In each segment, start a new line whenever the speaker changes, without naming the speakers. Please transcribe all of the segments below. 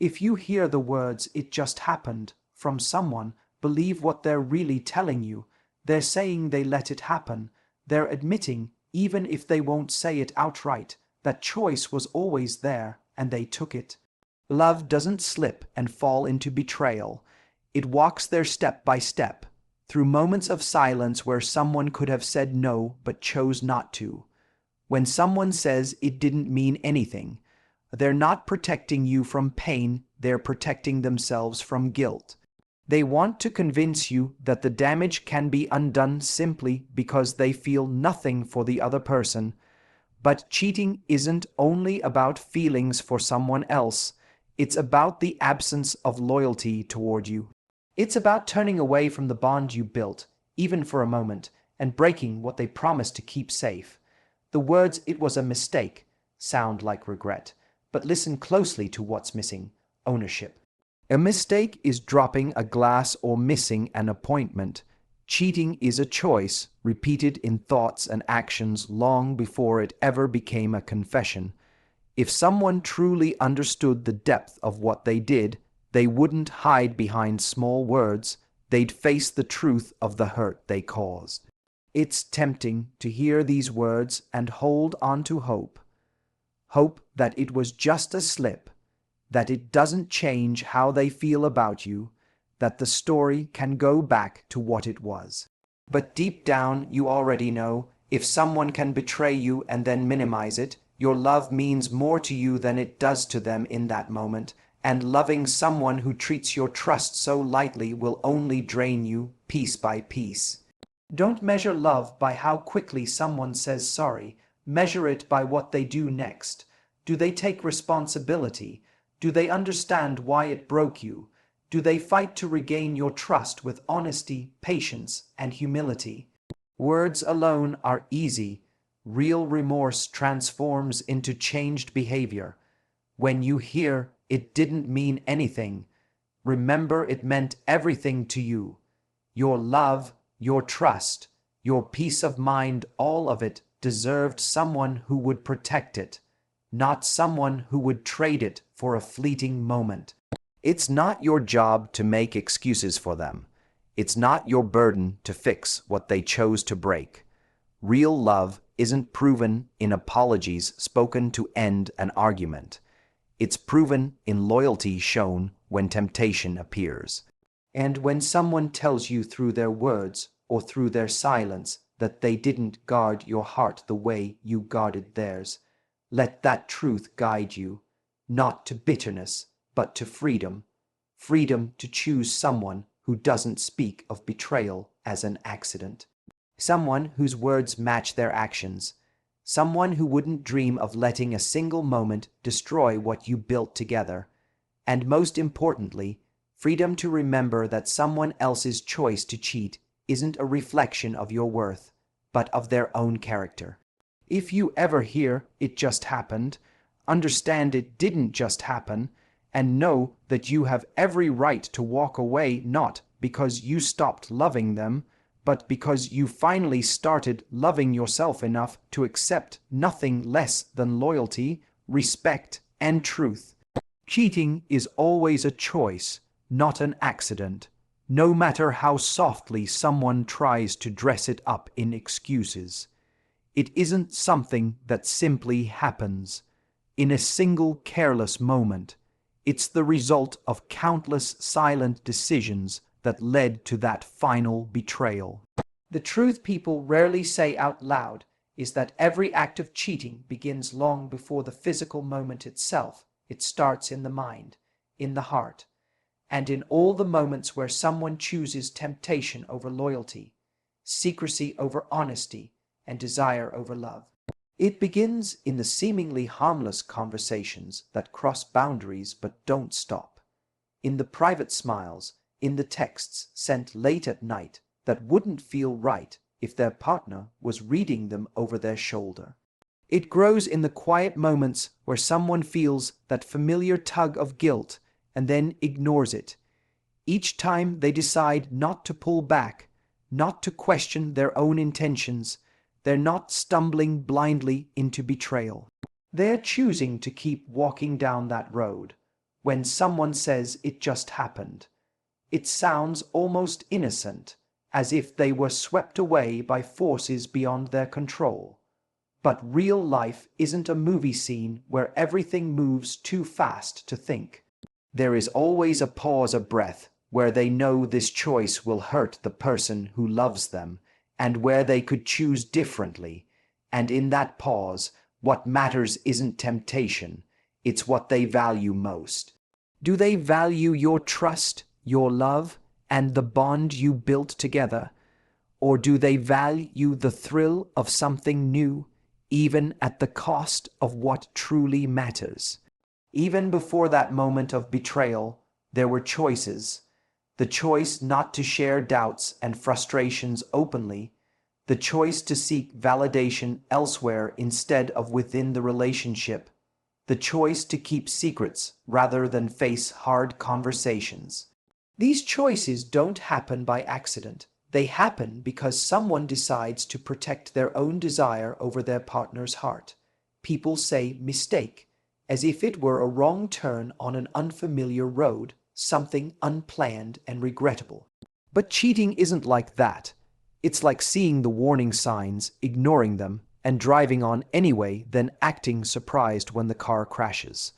If you hear the words "it just happened" from someone, believe what they're really telling you. They're saying they let it happen. They're admitting, even if they won't say it outright, that choice was always there and they took it. Love doesn't slip and fall into betrayal. It walks there step by step, through moments of silence where someone could have said no but chose not to. When someone says it didn't mean anything, they're not protecting you from pain, they're protecting themselves from guilt. They want to convince you that the damage can be undone simply because they feel nothing for the other person. But cheating isn't only about feelings for someone else, it's about the absence of loyalty toward you. It's about turning away from the bond you built, even for a moment, and breaking what they promised to keep safe. The words "it was a mistake" sound like regret, but listen closely to what's missing: ownership. A mistake is dropping a glass or missing an appointment. Cheating is a choice, repeated in thoughts and actions long before it ever became a confession. If someone truly understood the depth of what they did, they wouldn't hide behind small words, they'd face the truth of the hurt they caused. It's tempting to hear these words and hold on to hope. Hope that it was just a slip, that it doesn't change how they feel about you, that the story can go back to what it was. But deep down, you already know, if someone can betray you and then minimize it, your love means more to you than it does to them in that moment, and loving someone who treats your trust so lightly will only drain you piece by piece. Don't measure love by how quickly someone says sorry. Measure it by what they do next. Do they take responsibility? Do they understand why it broke you? Do they fight to regain your trust with honesty, patience, and humility? Words alone are easy. Real remorse transforms into changed behavior. When you hear "it didn't mean anything," remember it meant everything to you. Your love, your trust, your peace of mind, all of it deserved someone who would protect it, not someone who would trade it for a fleeting moment. It's not your job to make excuses for them. It's not your burden to fix what they chose to break. Real love isn't proven in apologies spoken to end an argument. It's proven in loyalty shown when temptation appears. And when someone tells you through their words or through their silence that they didn't guard your heart the way you guarded theirs, let that truth guide you, not to bitterness, but to freedom. Freedom to choose someone who doesn't speak of betrayal as an accident. Someone whose words match their actions. Someone who wouldn't dream of letting a single moment destroy what you built together. And most importantly, freedom to remember that someone else's choice to cheat isn't a reflection of your worth, but of their own character. If you ever hear "it just happened," understand it didn't just happen, and know that you have every right to walk away, not because you stopped loving them, but because you finally started loving yourself enough to accept nothing less than loyalty, respect, and truth. Cheating is always a choice, not an accident, no matter how softly someone tries to dress it up in excuses. It isn't something that simply happens in a single careless moment. It's the result of countless silent decisions that led to that final betrayal. The truth people rarely say out loud is that every act of cheating begins long before the physical moment itself. It starts in the mind, in the heart, and in all the moments where someone chooses temptation over loyalty, secrecy over honesty, and desire over love. It begins in the seemingly harmless conversations that cross boundaries but don't stop, in the private smiles, in the texts sent late at night that wouldn't feel right if their partner was reading them over their shoulder. It grows in the quiet moments where someone feels that familiar tug of guilt and then ignores it. Each time they decide not to pull back, not to question their own intentions, they're not stumbling blindly into betrayal. They're choosing to keep walking down that road, When someone says it just happened, it sounds almost innocent, as if they were swept away by forces beyond their control. But real life isn't a movie scene where everything moves too fast to think. There is always a pause, a breath, where they know this choice will hurt the person who loves them, and where they could choose differently. And in that pause, what matters isn't temptation, it's what they value most. Do they value your trust, your love, and the bond you built together? Or do they value the thrill of something new, even at the cost of what truly matters? Even before that moment of betrayal, there were choices. The choice not to share doubts and frustrations openly, the choice to seek validation elsewhere instead of within the relationship, the choice to keep secrets rather than face hard conversations. These choices don't happen by accident. They happen because someone decides to protect their own desire over their partner's heart. People say mistake, as if it were a wrong turn on an unfamiliar road, something unplanned and regrettable. But cheating isn't like that. It's like seeing the warning signs, ignoring them, and driving on anyway, then acting surprised when the car crashes.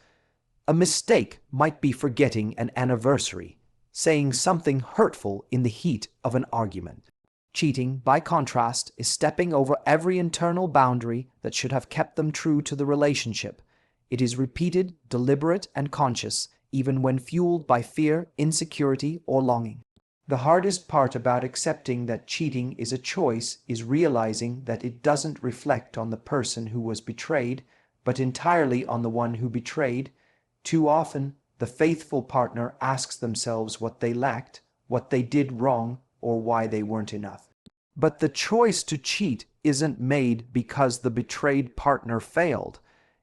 A mistake might be forgetting an anniversary, saying something hurtful in the heat of an argument. Cheating, by contrast, is stepping over every internal boundary that should have kept them true to the relationship. It is repeated, deliberate, and conscious, even when fueled by fear, insecurity, or longing. The hardest part about accepting that cheating is a choice is realizing that it doesn't reflect on the person who was betrayed, but entirely on the one who betrayed. Too often, the faithful partner asks themselves what they lacked, what they did wrong, or why they weren't enough. But the choice to cheat isn't made because the betrayed partner failed.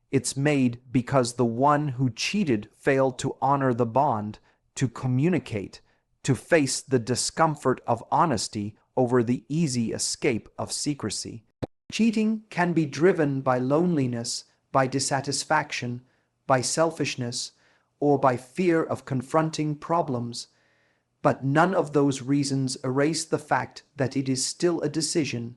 It's made because the one who cheated failed to honor the bond, to communicate, to face the discomfort of honesty over the easy escape of secrecy. Cheating can be driven by loneliness, by dissatisfaction, by selfishness, or by fear of confronting problems, but none of those reasons erase the fact that it is still a decision.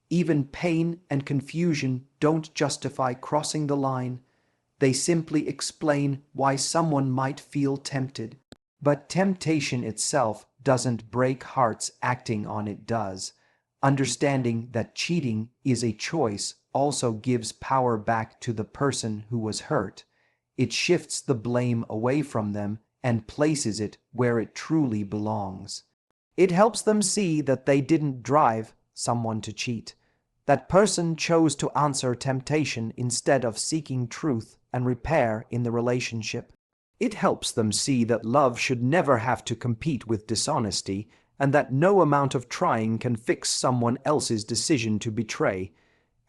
Even pain and confusion don't justify crossing the line. They simply explain why someone might feel tempted. But temptation itself doesn't break hearts, acting on it does. Understanding that cheating is a choice also gives power back to the person who was hurt. It shifts the blame away from them and places it where it truly belongs. It helps them see that they didn't drive someone to cheat. That person chose to answer temptation instead of seeking truth and repair in the relationship. It helps them see that love should never have to compete with dishonesty, and that no amount of trying can fix someone else's decision to betray.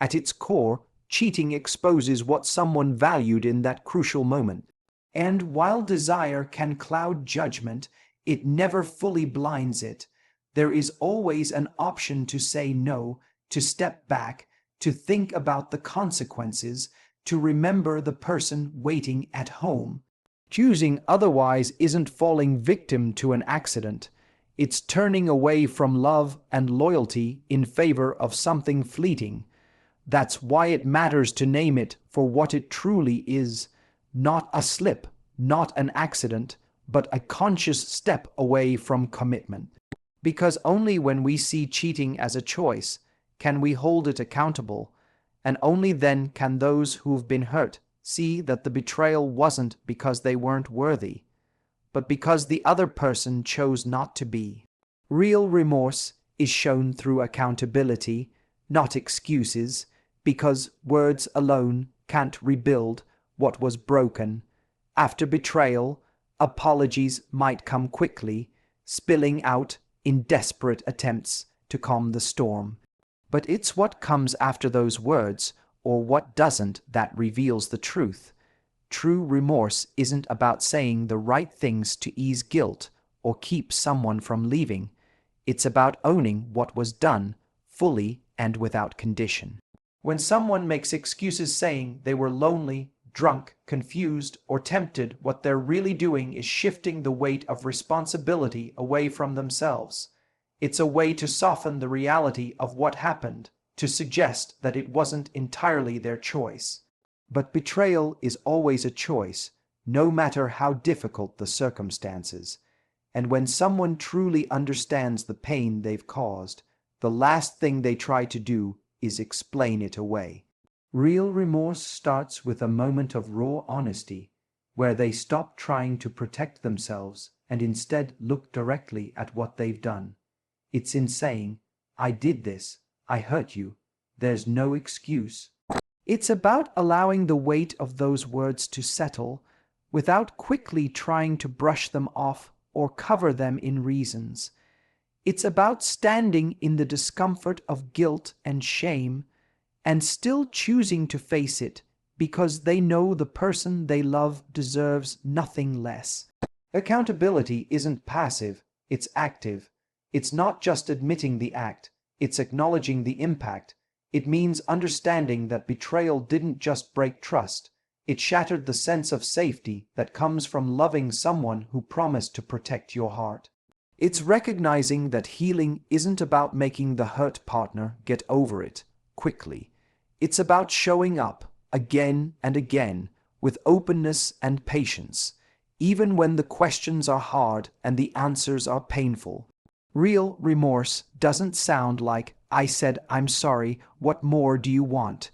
At its core, cheating exposes what someone valued in that crucial moment. And while desire can cloud judgment, it never fully blinds it. There is always an option to say no, to step back, to think about the consequences, to remember the person waiting at home. Choosing otherwise isn't falling victim to an accident. It's turning away from love and loyalty in favor of something fleeting. That's why it matters to name it for what it truly is. Not a slip, not an accident, but a conscious step away from commitment. Because only when we see cheating as a choice can we hold it accountable, and only then can those who've been hurt see that the betrayal wasn't because they weren't worthy, but because the other person chose not to be. Real remorse is shown through accountability, not excuses, because words alone can't rebuild what was broken. After betrayal, apologies might come quickly, spilling out in desperate attempts to calm the storm. But it's what comes after those words, or what doesn't, that reveals the truth. True remorse isn't about saying the right things to ease guilt or keep someone from leaving. It's about owning what was done, fully and without condition. When someone makes excuses saying they were lonely, drunk, confused, or tempted, what they're really doing is shifting the weight of responsibility away from themselves. It's a way to soften the reality of what happened, to suggest that it wasn't entirely their choice. But betrayal is always a choice, no matter how difficult the circumstances. And when someone truly understands the pain they've caused, the last thing they try to do is explain it away. Real remorse starts with a moment of raw honesty, where they stop trying to protect themselves and instead look directly at what they've done. It's in saying, "I did this, I hurt you, there's no excuse." It's about allowing the weight of those words to settle, without quickly trying to brush them off or cover them in reasons. It's about standing in the discomfort of guilt and shame and still choosing to face it because they know the person they love deserves nothing less. Accountability isn't passive, it's active. It's not just admitting the act, it's acknowledging the impact. It means understanding that betrayal didn't just break trust, it shattered the sense of safety that comes from loving someone who promised to protect your heart. It's recognizing that healing isn't about making the hurt partner get over it quickly. It's about showing up again and again with openness and patience, even when the questions are hard and the answers are painful. Real remorse doesn't sound like, "I said I'm sorry, what more do you want?"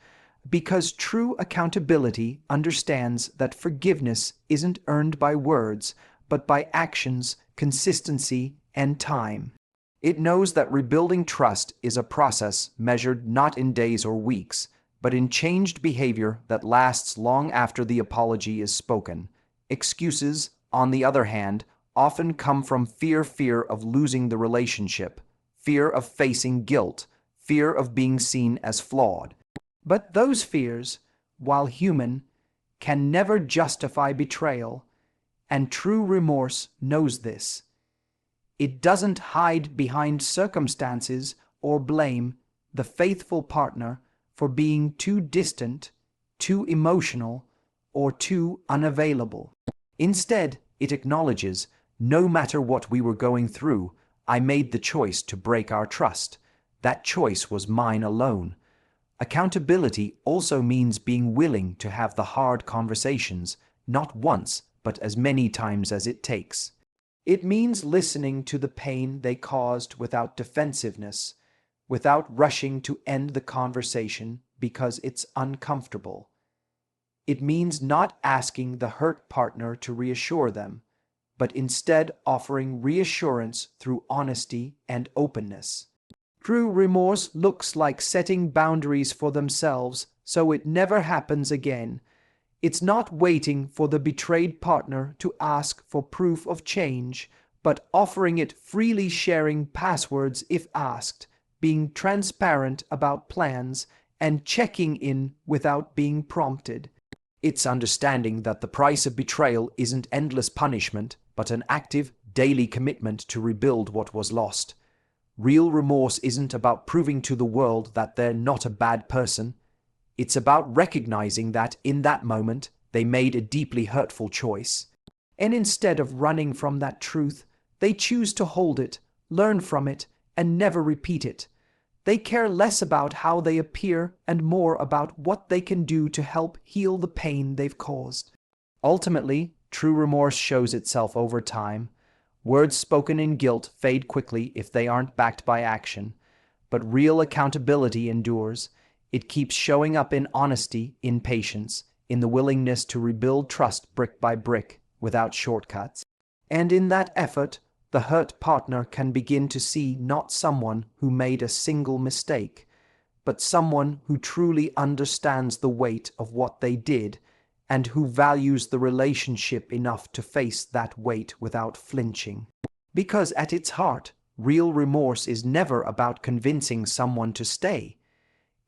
Because true accountability understands that forgiveness isn't earned by words, but by actions, consistency, and time. It knows that rebuilding trust is a process measured not in days or weeks, but in changed behavior that lasts long after the apology is spoken. Excuses, on the other hand, often come from fear of losing the relationship, fear of facing guilt, fear of being seen as flawed. But those fears, while human, can never justify betrayal, and true remorse knows this. It doesn't hide behind circumstances or blame the faithful partner for being too distant, too emotional, or too unavailable. Instead, it acknowledges, no matter what we were going through, I made the choice to break our trust. That choice was mine alone. Accountability also means being willing to have the hard conversations, not once, but as many times as it takes. It means listening to the pain they caused without defensiveness, without rushing to end the conversation because it's uncomfortable. It means not asking the hurt partner to reassure them, but instead offering reassurance through honesty and openness. True remorse looks like setting boundaries for themselves so it never happens again. It's not waiting for the betrayed partner to ask for proof of change, but offering it, freely sharing passwords if asked, being transparent about plans, and checking in without being prompted. It's understanding that the price of betrayal isn't endless punishment, but an active, daily commitment to rebuild what was lost. Real remorse isn't about proving to the world that they're not a bad person. It's about recognizing that in that moment they made a deeply hurtful choice. And instead of running from that truth, they choose to hold it, learn from it, and never repeat it. They care less about how they appear and more about what they can do to help heal the pain they've caused. Ultimately, true remorse shows itself over time. Words spoken in guilt fade quickly if they aren't backed by action, but real accountability endures. It keeps showing up in honesty, in patience, in the willingness to rebuild trust brick by brick without shortcuts. And in that effort, the hurt partner can begin to see not someone who made a single mistake, but someone who truly understands the weight of what they did and who values the relationship enough to face that weight without flinching. Because at its heart, real remorse is never about convincing someone to stay.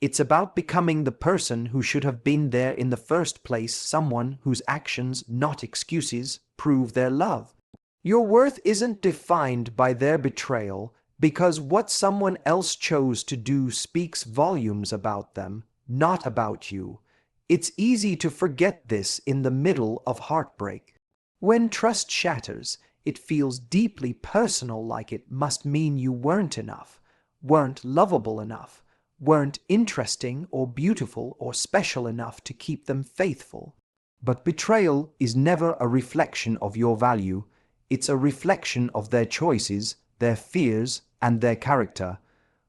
It's about becoming the person who should have been there in the first place, someone whose actions, not excuses, prove their love. Your worth isn't defined by their betrayal, because what someone else chose to do speaks volumes about them, not about you. It's easy to forget this in the middle of heartbreak. When trust shatters, it feels deeply personal, like it must mean you weren't enough, weren't lovable enough, weren't interesting or beautiful or special enough to keep them faithful. But betrayal is never a reflection of your value. It's a reflection of their choices, their fears, and their character.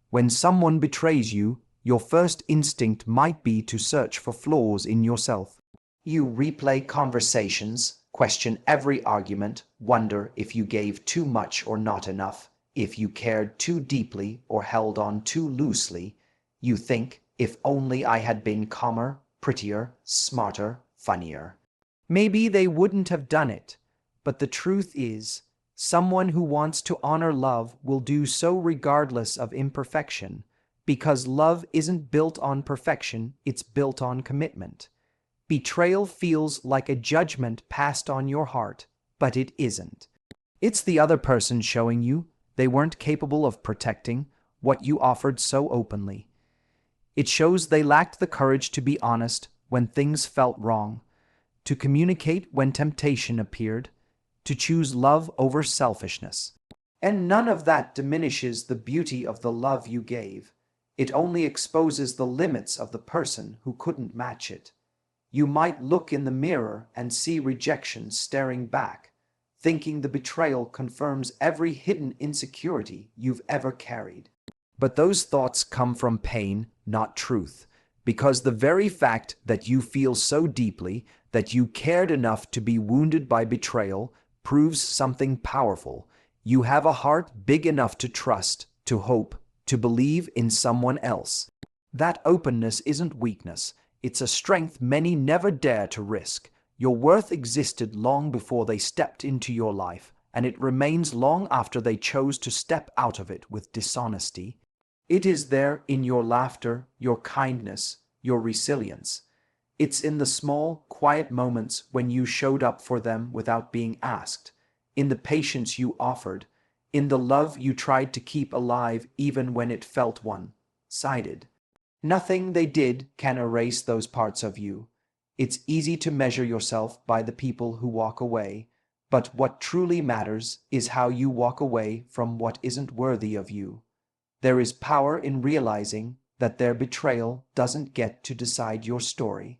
When someone betrays you, your first instinct might be to search for flaws in yourself. You replay conversations, question every argument, wonder if you gave too much or not enough, if you cared too deeply or held on too loosely. You think, if only I had been calmer, prettier, smarter, funnier, maybe they wouldn't have done it. But the truth is, someone who wants to honor love will do so regardless of imperfection, because love isn't built on perfection, it's built on commitment. Betrayal feels like a judgment passed on your heart, but it isn't. It's the other person showing you they weren't capable of protecting what you offered so openly. It shows they lacked the courage to be honest when things felt wrong, to communicate when temptation appeared, to choose love over selfishness. And none of that diminishes the beauty of the love you gave. It only exposes the limits of the person who couldn't match it. You might look in the mirror and see rejection staring back, thinking the betrayal confirms every hidden insecurity you've ever carried. But those thoughts come from pain, not truth, because the very fact that you feel so deeply, that you cared enough to be wounded by betrayal, proves something powerful. You have a heart big enough to trust, to hope, to believe in someone else. That openness isn't weakness, it's a strength many never dare to risk. Your worth existed long before they stepped into your life, and it remains long after they chose to step out of it with dishonesty. It is there in your laughter, your kindness, your resilience. It's in the small, quiet moments when you showed up for them without being asked, in the patience you offered, in the love you tried to keep alive even when it felt one-sided. Nothing they did can erase those parts of you. It's easy to measure yourself by the people who walk away, but what truly matters is how you walk away from what isn't worthy of you. There is power in realizing that their betrayal doesn't get to decide your story.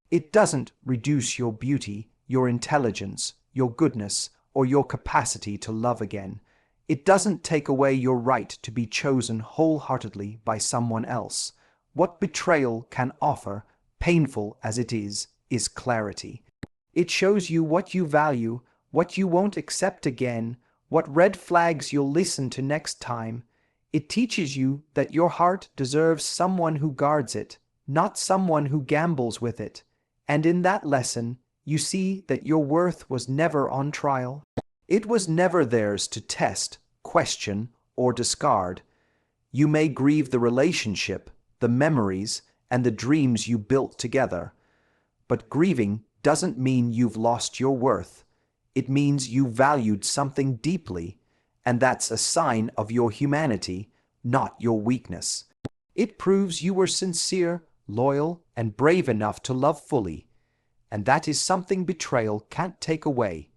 It doesn't reduce your beauty, your intelligence, your goodness, or your capacity to love again. It doesn't take away your right to be chosen wholeheartedly by someone else. What betrayal can offer, painful as it is clarity. It shows you what you value, what you won't accept again, what red flags you'll listen to next time. It teaches you that your heart deserves someone who guards it, not someone who gambles with it. And in that lesson, you see that your worth was never on trial. It was never theirs to test, question, or discard. You may grieve the relationship, the memories, and the dreams you built together. But grieving doesn't mean you've lost your worth. It means you valued something deeply, and that's a sign of your humanity, not your weakness. It proves you were sincere, loyal, and brave enough to love fully. And that is something betrayal can't take away.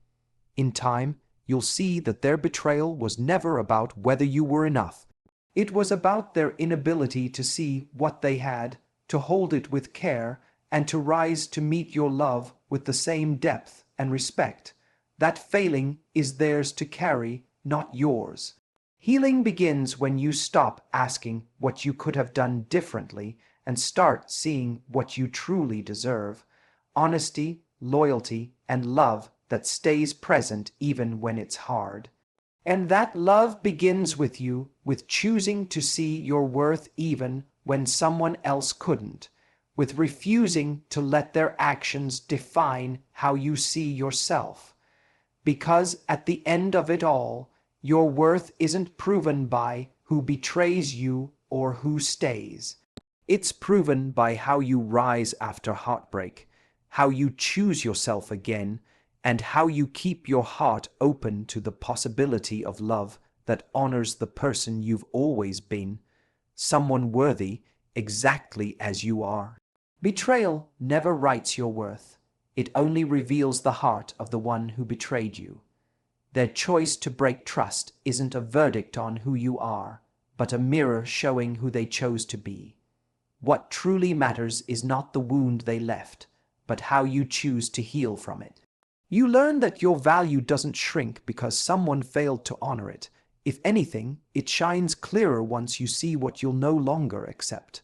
In time, you'll see that their betrayal was never about whether you were enough. It was about their inability to see what they had, to hold it with care, and to rise to meet your love with the same depth and respect. That failing is theirs to carry, not yours. Healing begins when you stop asking what you could have done differently and start seeing what you truly deserve. Honesty, loyalty, and love that stays present even when it's hard. And that love begins with you, with choosing to see your worth even when someone else couldn't, with refusing to let their actions define how you see yourself. Because at the end of it all, your worth isn't proven by who betrays you or who stays. It's proven by how you rise after heartbreak, how you choose yourself again, and how you keep your heart open to the possibility of love that honors the person you've always been, someone worthy exactly as you are. Betrayal never writes your worth. It only reveals the heart of the one who betrayed you. Their choice to break trust isn't a verdict on who you are, but a mirror showing who they chose to be. What truly matters is not the wound they left, but how you choose to heal from it. You learn that your value doesn't shrink because someone failed to honor it. If anything, it shines clearer once you see what you'll no longer accept.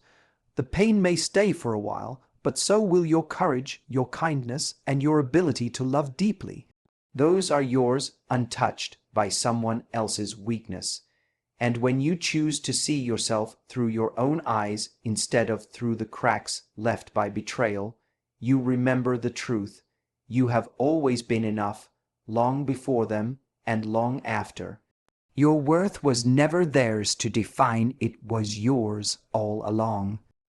The pain may stay for a while, but so will your courage, your kindness, and your ability to love deeply. Those are yours, untouched by someone else's weakness. And when you choose to see yourself through your own eyes instead of through the cracks left by betrayal, you remember the truth. You have always been enough, long before them and long after. Your worth was never theirs to define, it was yours all along.